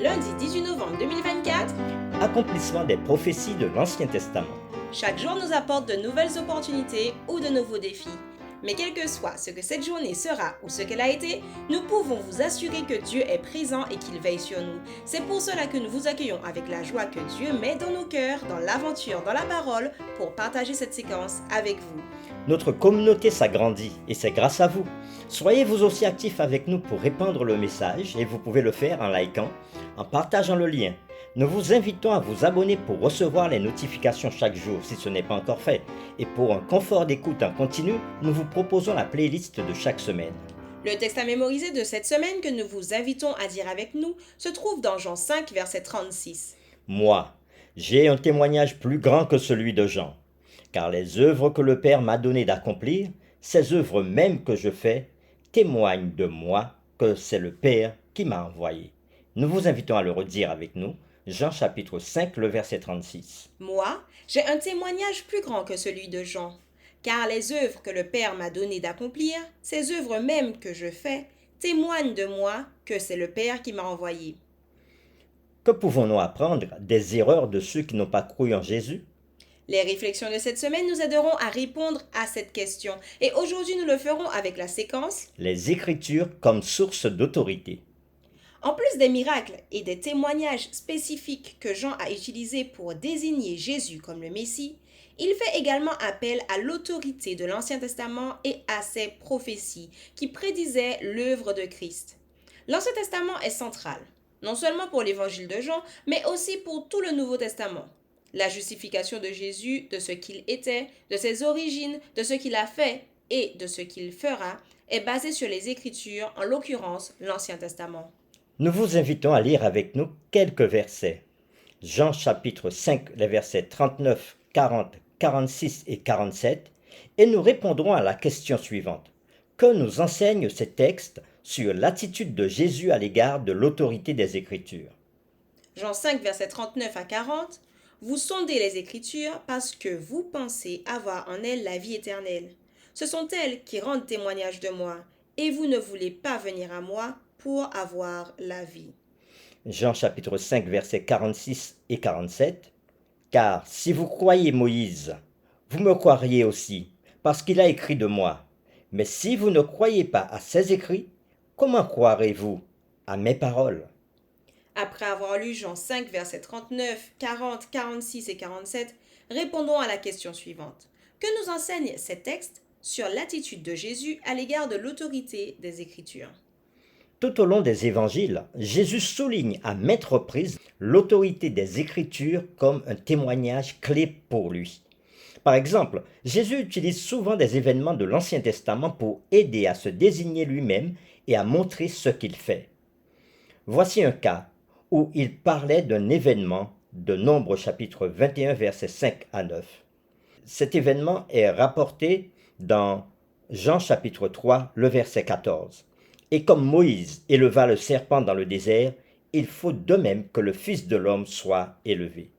Lundi 18 novembre 2024, Accomplissement des prophéties de l'Ancien Testament. chaque jour nous apporte de nouvelles opportunités ou de nouveaux défis. Mais quel que soit ce que cette journée sera ou ce qu'elle a été, nous pouvons vous assurer que Dieu est présent et qu'il veille sur nous. C'est pour cela que nous vous accueillons avec la joie que Dieu met dans nos cœurs, dans l'aventure, dans la parole, pour partager cette séquence avec vous. Notre communauté s'agrandit et c'est grâce à vous. Soyez vous aussi actifs avec nous pour répandre le message et vous pouvez le faire en likant, en partageant le lien. Nous vous invitons à vous abonner pour recevoir les notifications chaque jour si ce n'est pas encore fait. Et pour un confort d'écoute en continu, nous vous proposons la playlist de chaque semaine. Le texte à mémoriser de cette semaine que nous vous invitons à dire avec nous se trouve dans Jean 5, verset 36. Moi, j'ai un témoignage plus grand que celui de Jean, car les œuvres que le Père m'a donné d'accomplir, ces œuvres mêmes que je fais, témoignent de moi que c'est le Père qui m'a envoyé. Nous vous invitons à le redire avec nous, Jean chapitre 5, le verset 36. Moi, j'ai un témoignage plus grand que celui de Jean, car les œuvres que le Père m'a donné d'accomplir, ces œuvres mêmes que je fais, témoignent de moi que c'est le Père qui m'a envoyé. Que pouvons-nous apprendre des erreurs de ceux qui n'ont pas cru en Jésus? Les réflexions de cette semaine nous aideront à répondre à cette question, et aujourd'hui nous le ferons avec la séquence. Les Écritures comme source d'autorité. En plus des miracles et des témoignages spécifiques que Jean a utilisés pour désigner Jésus comme le Messie, il fait également appel à l'autorité de l'Ancien Testament et à ses prophéties qui prédisaient l'œuvre de Christ. L'Ancien Testament est central, non seulement pour l'évangile de Jean, mais aussi pour tout le Nouveau Testament. La justification de Jésus, de ce qu'il était, de ses origines, de ce qu'il a fait et de ce qu'il fera, est basée sur les Écritures, en l'occurrence l'Ancien Testament. Nous vous invitons à lire avec nous quelques versets. Jean chapitre 5, les versets 39, 40, 46 et 47, et nous répondrons à la question suivante. Que nous enseignent ces textes sur l'attitude de Jésus à l'égard de l'autorité des Écritures? Jean 5, versets 39 à 40. Vous sondez les Écritures parce que vous pensez avoir en elles la vie éternelle. Ce sont elles qui rendent témoignage de moi, et vous ne voulez pas venir à moi pour avoir la vie. Jean chapitre 5, versets 46 et 47. Car si vous croyez Moïse, vous me croiriez aussi, parce qu'il a écrit de moi. Mais si vous ne croyez pas à ses écrits, comment croirez-vous à mes paroles? Après avoir lu Jean 5, versets 39, 40, 46 et 47, répondons à la question suivante. Que nous enseignent ces textes sur l'attitude de Jésus à l'égard de l'autorité des Écritures? Tout au long des évangiles, Jésus souligne à maintes reprises l'autorité des Écritures comme un témoignage clé pour lui. Par exemple, Jésus utilise souvent des événements de l'Ancien Testament pour aider à se désigner lui-même et à montrer ce qu'il fait. Voici un cas où il parlait d'un événement de Nombre chapitre 21 versets 5 à 9. Cet événement est rapporté dans Jean chapitre 3 le verset 14. Et comme Moïse éleva le serpent dans le désert, il faut de même que le Fils de l'homme soit élevé.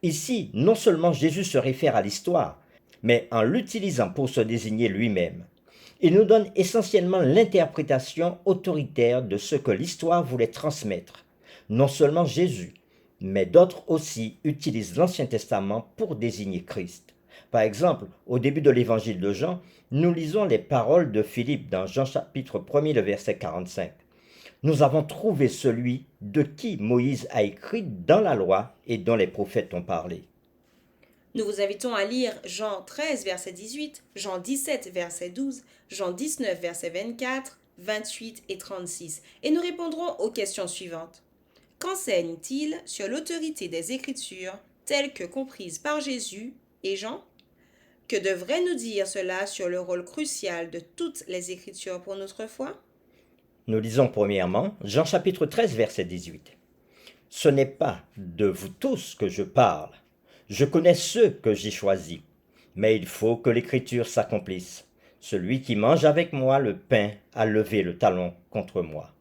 Ici, non seulement Jésus se réfère à l'histoire, mais en l'utilisant pour se désigner lui-même. Il nous donne essentiellement l'interprétation autoritaire de ce que l'histoire voulait transmettre. Non seulement Jésus, mais d'autres aussi utilisent l'Ancien Testament pour désigner Christ. Par exemple, au début de l'évangile de Jean, nous lisons les paroles de Philippe dans Jean chapitre 1er, le verset 45. Nous avons trouvé celui de qui Moïse a écrit dans la loi et dont les prophètes ont parlé. Nous vous invitons à lire Jean 13, verset 18, Jean 17, verset 12, Jean 19, verset 24, 28 et 36, et nous répondrons aux questions suivantes. Qu'enseigne-t-il sur l'autorité des Écritures telles que comprises par Jésus et Jean? Que devrait nous dire cela sur le rôle crucial de toutes les Écritures pour notre foi? Nous lisons premièrement Jean chapitre 13, verset 18. Ce n'est pas de vous tous que je parle. Je connais ceux que j'ai choisis. Mais il faut que l'écriture s'accomplisse. Celui qui mange avec moi le pain a levé le talon contre moi.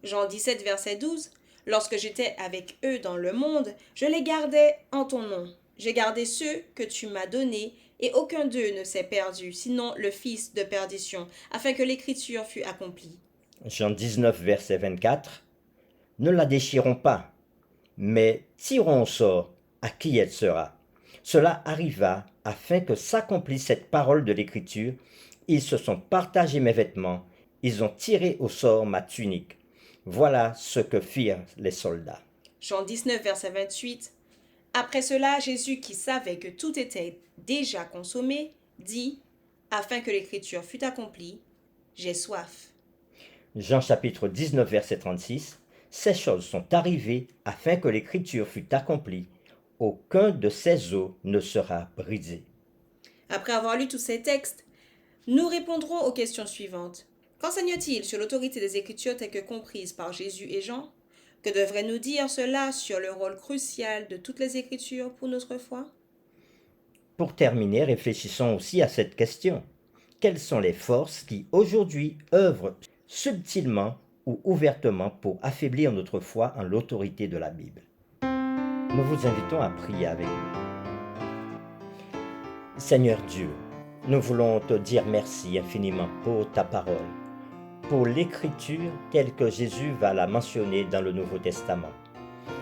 Jean 17, verset 12. Lorsque j'étais avec eux dans le monde, je les gardais en ton nom. J'ai gardé ceux que tu m'as donnés, et aucun d'eux ne s'est perdu, sinon le fils de perdition, afin que l'écriture fût accomplie. Jean 19, verset 24. ne la déchirons pas, mais tirons au sort à qui elle sera. Cela arriva afin que s'accomplisse cette parole de l'Écriture. Ils se sont partagés mes vêtements, ils ont tiré au sort ma tunique. Voilà ce que firent les soldats. Jean 19, verset 28. Après cela, Jésus, qui savait que tout était déjà consommé, dit, afin que l'écriture fût accomplie, j'ai soif. Jean chapitre 19, verset 36. Ces choses sont arrivées afin que l'écriture fût accomplie. Aucun de ces os ne sera brisé. Après avoir lu tous ces textes, nous répondrons aux questions suivantes. Qu'enseigne-t-il sur l'autorité des Écritures telles que comprises par Jésus et Jean? Que devrait-nous dire cela sur le rôle crucial de toutes les Écritures pour notre foi? Pour terminer, réfléchissons aussi à cette question. Quelles sont les forces qui aujourd'hui œuvrent subtilement ou ouvertement pour affaiblir notre foi en l'autorité de la Bible? Nous vous invitons à prier avec nous. Seigneur Dieu, nous voulons te dire merci infiniment pour ta parole, pour l'écriture telle que Jésus va la mentionner dans le Nouveau Testament.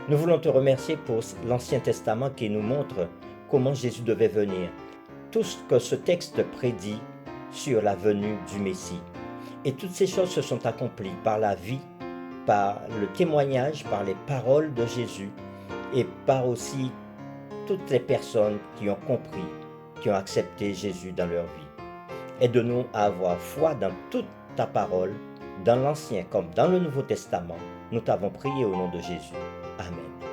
Nous voulons te remercier pour l'Ancien Testament qui nous montre comment Jésus devait venir, tout ce que ce texte prédit sur la venue du Messie. Et toutes ces choses se sont accomplies par la vie, par le témoignage, par les paroles de Jésus et par aussi toutes les personnes qui ont compris, qui ont accepté Jésus dans leur vie. Aide-nous à avoir foi dans toute ta parole, dans l'Ancien comme dans le Nouveau Testament. Nous t'avons prié au nom de Jésus. Amen.